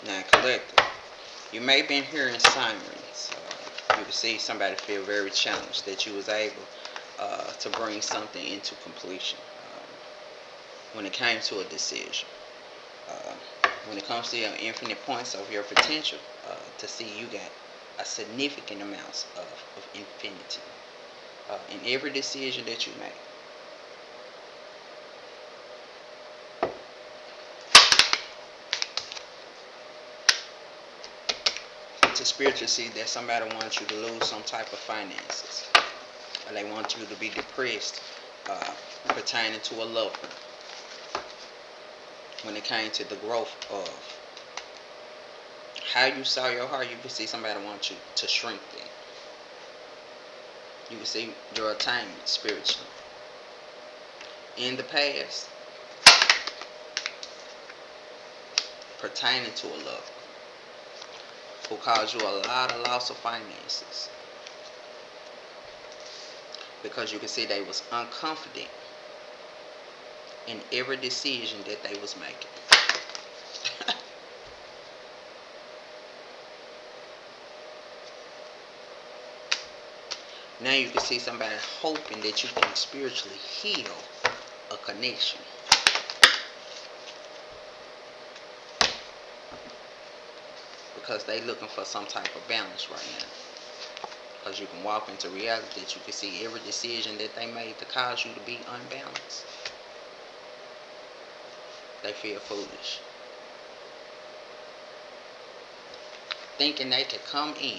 Now, collective, you may have been hearing sirens. You can see somebody feel very challenged that you was able to bring something into completion when it came to a decision. Uh, when it comes to your infinite points of your potential, to see you got a significant amount of infinity in every decision that you make. To spiritual see that somebody wants you to lose some type of finances, or they want you to be depressed uh, pertaining to a loved one. When it came to the growth of how you saw your heart, you can see somebody wants you to shrink that. You can see your attainment spiritually. In the past, pertaining to a loved one who caused you a lot of loss of finances. Because you can see they was unconfident in every decision that they was making. Now you can see somebody hoping that you can spiritually heal a connection. Because they looking for some type of balance right now. Because you can walk into reality that you can see every decision that they made to cause you to be unbalanced. They feel foolish. Thinking they could come in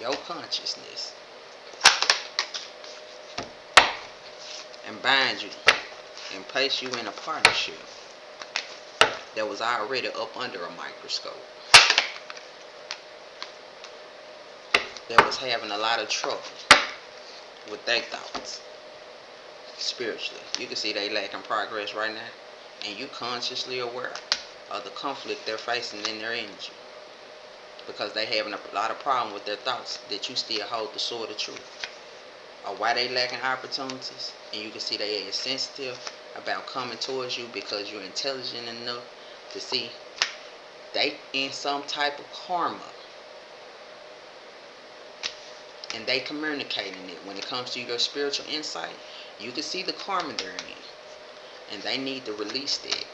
your consciousness and bind you and place you in a partnership that was already up under a microscope. That was having a lot of trouble with their thoughts spiritually. You can see they lacking progress right now, and you consciously aware of the conflict they're facing in their energy, because they having a lot of problem with their thoughts that you still hold the sword of truth, or why they lacking opportunities. And you can see they are sensitive about coming towards you because you're intelligent enough to see they in some type of karma, and they communicating it. When it comes to your spiritual insight, you can see the karma they're in, and they need to release that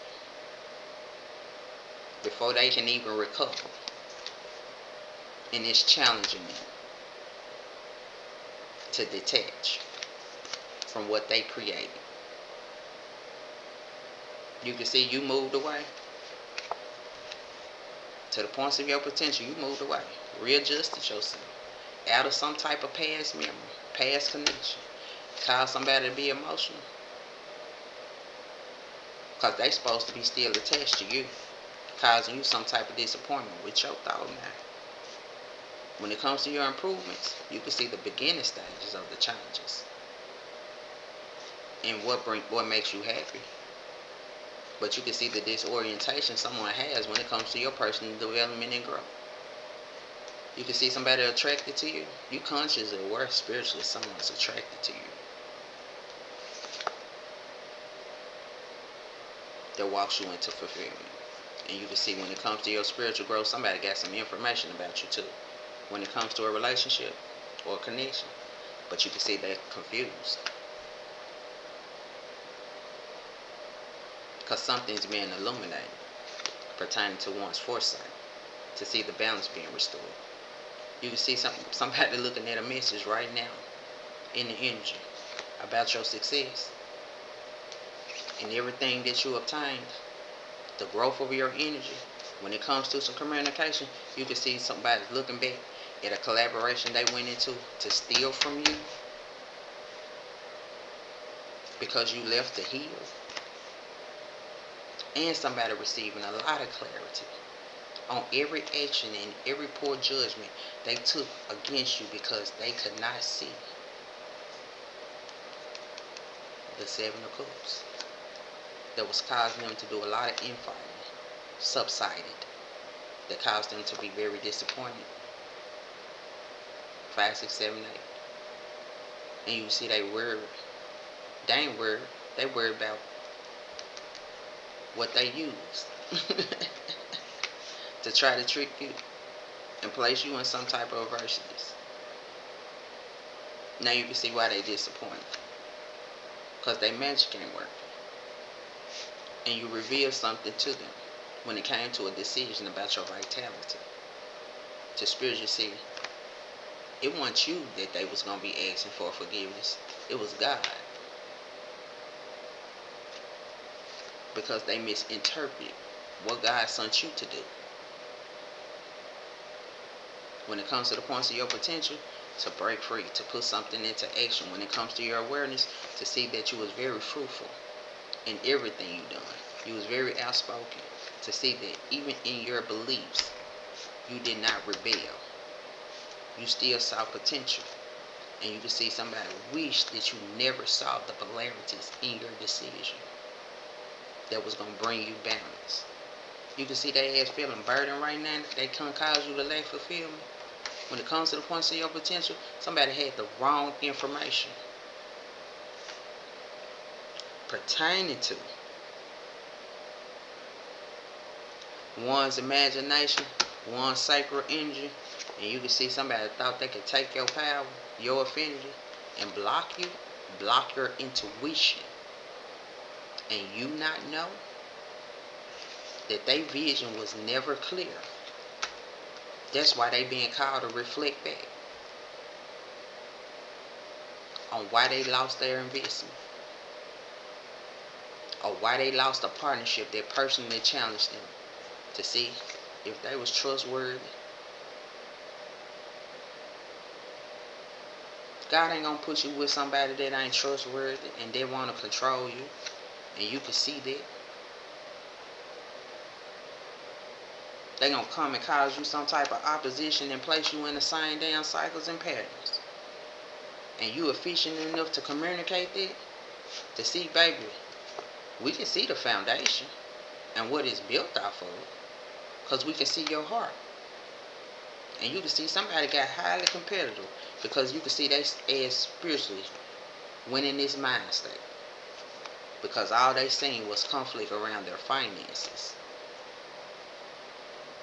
before they can even recover. And it's challenging them to detach from what they created. You can see you moved away to the points of your potential. You moved away, readjusted yourself out of some type of past memory, past connection. Cause somebody to be emotional because they supposed to be still attached to you, causing you some type of disappointment with your thought now. When it comes to your improvements, you can see the beginning stages of the challenges and what makes you happy. But you can see the disorientation someone has when it comes to your personal development and growth. You can see somebody attracted to you. You consciously aware spiritually someone's attracted to you. That walks you into fulfillment. And you can see when it comes to your spiritual growth, somebody got some information about you too. When it comes to a relationship or a connection. But you can see they're confused. Because something's being illuminated pertaining to one's foresight to see the balance being restored. You can see somebody looking at a message right now in the energy about your success and everything that you obtained, the growth of your energy. When it comes to some communication, you can see somebody looking back at a collaboration they went into to steal from you because you left to heal, and somebody receiving a lot of clarity on every action and every poor judgment they took against you because they could not see the Seven of Cups that was causing them to do a lot of infighting subsided, that caused them to be very disappointed. 5, 6, 7, 8. And you see they worried. They ain't worried. They about what they used. to try to trick you and place you in some type of adversities. Now you can see why they disappointed. Because they magic ain't working. And you reveal something to them when it came to a decision about your vitality. To spiritually see, it wasn't you that they was going to be asking for forgiveness. It was God. Because they misinterpreted what God sent you to do. When it comes to the points of your potential, to break free, to put something into action. When it comes to your awareness, to see that you was very fruitful in everything you done. You was very outspoken. To see that even in your beliefs, you did not rebel. You still saw potential. And you can see somebody wish that you never saw the polarities in your decision that was going to bring you balance. You can see they ass feeling burdened right now. They can't cause you to lack fulfillment. When it comes to the points of your potential, somebody had the wrong information pertaining to one's imagination, one's sacred energy, and you can see somebody thought they could take your power, your affinity, and block you, block your intuition, and you not know that their vision was never clear. That's why they being called to reflect back on why they lost their investment, or why they lost a partnership that personally challenged them, to see if they was trustworthy. God ain't gonna put you with somebody that ain't trustworthy and they want to control you, and you can see that. They gonna come and cause you some type of opposition and place you in the same damn cycles and patterns. And you efficient enough to communicate that, to see, baby, we can see the foundation and what it's built off of, because we can see your heart. And you can see somebody got highly competitive because you can see they as spiritually went in this mind state. Because all they seen was conflict around their finances.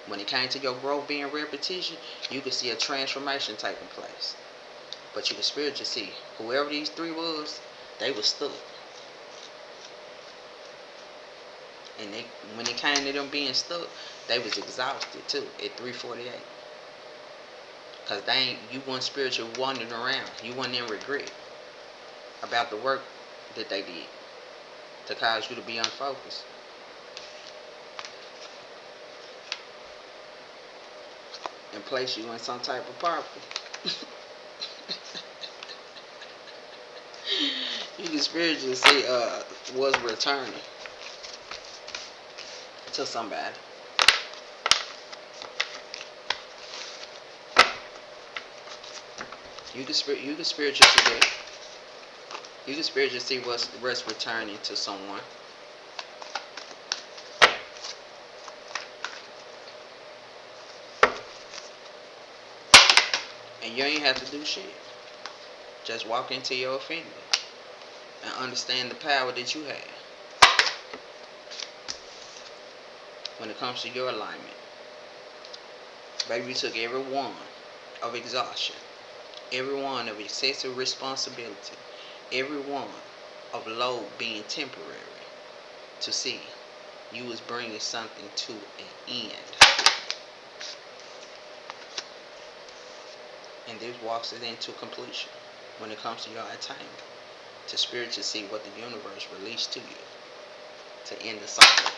When it came to your growth being repetition, you could see a transformation taking place. But you could spiritually see whoever these three was, they was stuck. And when it came to them being stuck, they was exhausted too at 3:48. Because you weren't spiritually wandering around. You weren't in regret about the work that they did to cause you to be unfocused. And place you in some type of poverty. You can spiritually see was returning to somebody. You can spiritually see that. You can spiritually see what's returning to someone. And you ain't have to do shit. Just walk into your affinity and understand the power that you have when it comes to your alignment. Baby, you took every one of exhaustion, every one of excessive responsibility, every one of load being temporary, to see you was bringing something to an end. And this walks it into completion when it comes to your attainment. To spiritually see what the universe released to you to end the cycle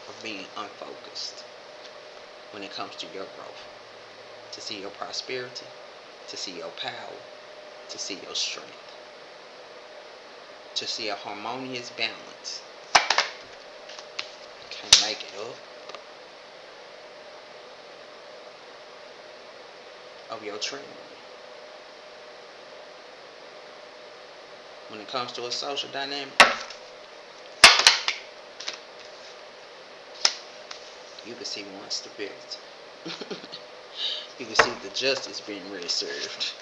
of being unfocused when it comes to your growth. To see your prosperity, to see your power, to see your strength, to see a harmonious balance. Can't make it up. Of your training. When it comes to a social dynamic, you can see one stability. You can see the justice being really served.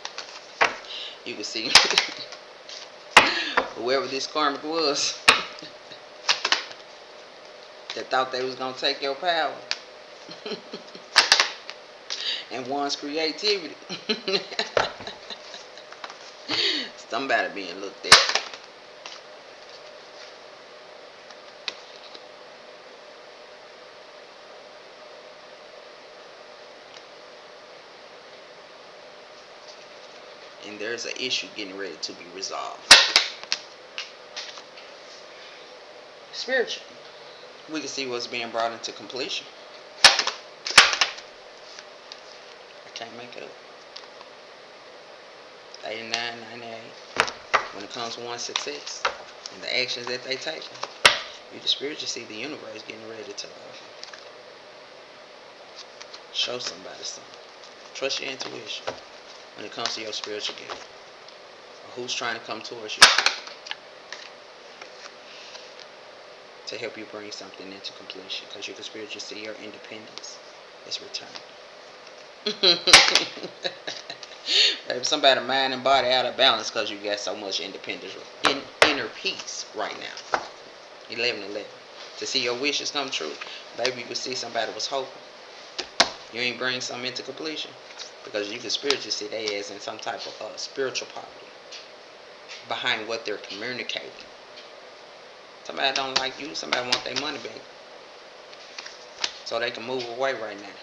You can see whoever this karmic was, that thought they was gonna take your power and one's creativity. Somebody being looked at. And there's an issue getting ready to be resolved. Spiritually, we can see what's being brought into completion. I can't make it up. 89, 98. When it comes to one's success and the actions that they take, you can spiritually see the universe getting ready to show somebody something. Trust your intuition when it comes to your spiritual gift. Or who's trying to come towards you to help you bring something into completion. Because you can spiritually see your independence is returned. Baby, somebody mind and body out of balance because you got so much independence, inner peace right now. 11:11. To see your wishes come true, baby, you can see somebody was hoping. You ain't bring something into completion because you can spiritually see they as in some type of spiritual poverty behind what they're communicating. Somebody don't like you. Somebody want their money back so they can move away right now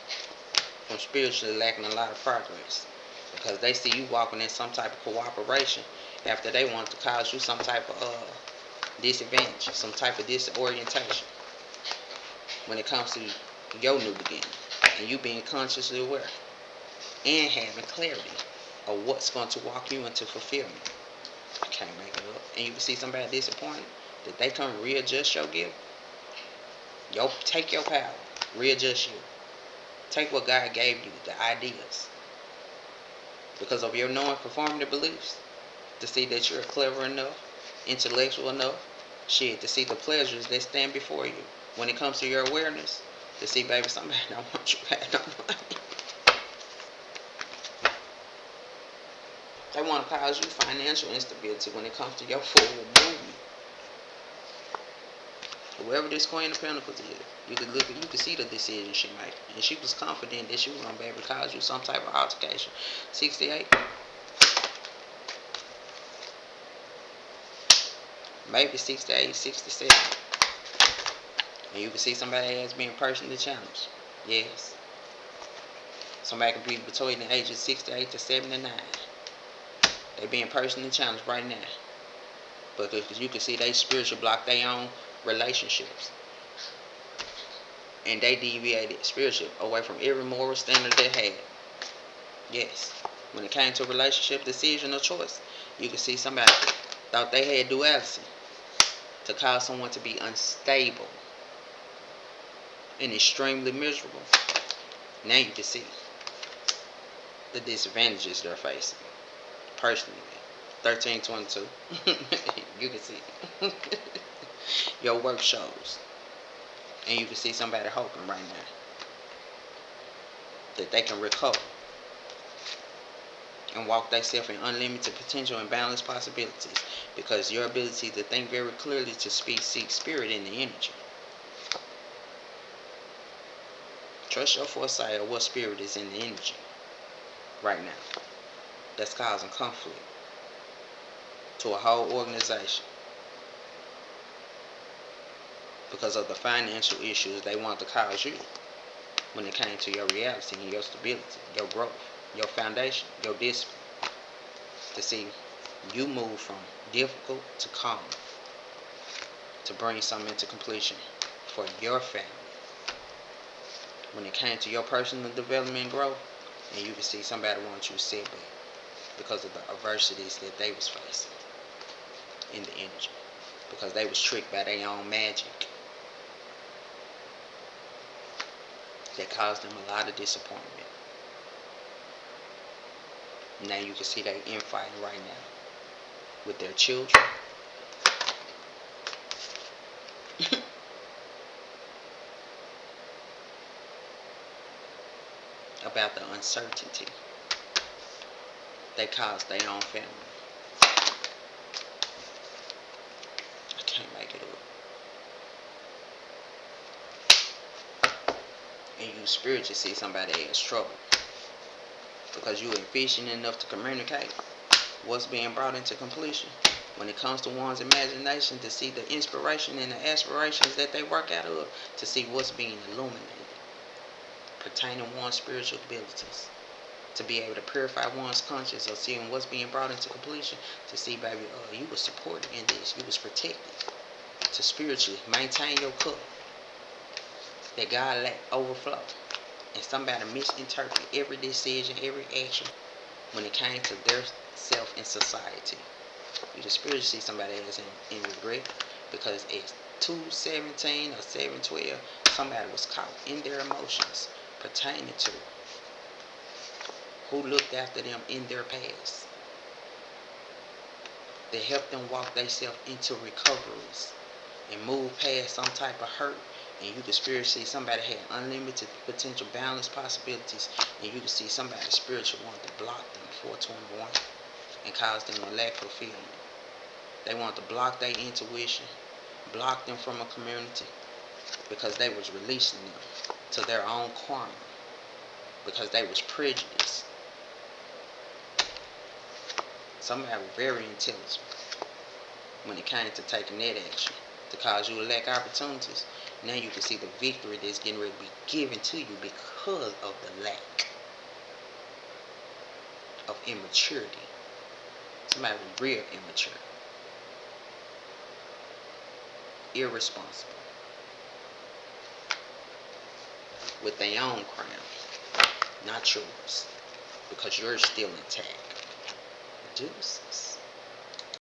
from spiritually lacking a lot of progress because they see you walking in some type of cooperation after they want to cause you some type of disadvantage, some type of disorientation when it comes to your new beginning and you being consciously aware and having clarity of what's going to walk you into fulfillment. I can't make it up. And you can see somebody disappointed that they come readjust your gift. Take your power, readjust you. Take what God gave you, the ideas, because of your non-conformity beliefs, to see that you're clever enough, intellectual enough, to see the pleasures that stand before you. When it comes to your awareness, to see, baby, somebody don't want you to have no money. They want to cause you financial instability when it comes to your forward movement. Whoever this Queen of Pentacles is, you could see the decision she made, and she was confident that she was gonna be able to cause you some type of altercation. 68, maybe 68, 67, and you can see somebody else being personally challenged. Yes, somebody can be between the ages of 68 to 79. They being personally challenged right now, because you can see they spiritual block their own relationships. And they deviated spiritually away from every moral standard they had. Yes. When it came to relationship decision or choice, you can see somebody thought they had duality to cause someone to be unstable and extremely miserable. Now you can see the disadvantages they're facing. Personally. 1322. You can see your work shows. And you can see somebody hoping right now that they can recover and walk themselves in unlimited potential and boundless possibilities, because your ability to think very clearly to seek spirit in the energy. Trust your foresight of what spirit is in the energy right now that's causing conflict to a whole organization because of the financial issues they want to cause you when it came to your reality and your stability, your growth, your foundation, your discipline. To see you move from difficult to calm, to bring something into completion for your family. When it came to your personal development and growth, and you can see somebody wants you set back because of the adversities that they was facing in the energy, because they was tricked by their own magic that caused them a lot of disappointment. Now you can see they infighting right now with their children. About the uncertainty they caused their own family. I can't make it up. and you spiritually see somebody else's trouble because you efficient enough to communicate what's being brought into completion. When it comes to one's imagination, to see the inspiration and the aspirations that they work out of, to see what's being illuminated pertaining to one's spiritual abilities, to be able to purify one's conscience or seeing what's being brought into completion, to see, baby, you was supported in this, you was protected, to spiritually maintain your cup, that God let overflow. And somebody misinterpret every decision, every action when it came to their self in society. You just spiritually see somebody else in regret because at 2:17 or 7:12, somebody was caught in their emotions pertaining to who looked after them in their past. They helped them walk themselves into recoveries and move past some type of hurt. And you can spiritually see somebody had unlimited potential balance possibilities, and you can see somebody spiritual wanted to block them 421 and cause them to lack fulfillment. They want to block their intuition, block them from a community because they was releasing them to their own karma because they was prejudiced. Somebody was very intelligent when it came to taking that action to cause you to lack opportunities. Now you can see the victory that's getting ready to be given to you because of the lack of immaturity. Somebody was real immature, irresponsible, with their own crown, not yours, because yours still intact. Deuces.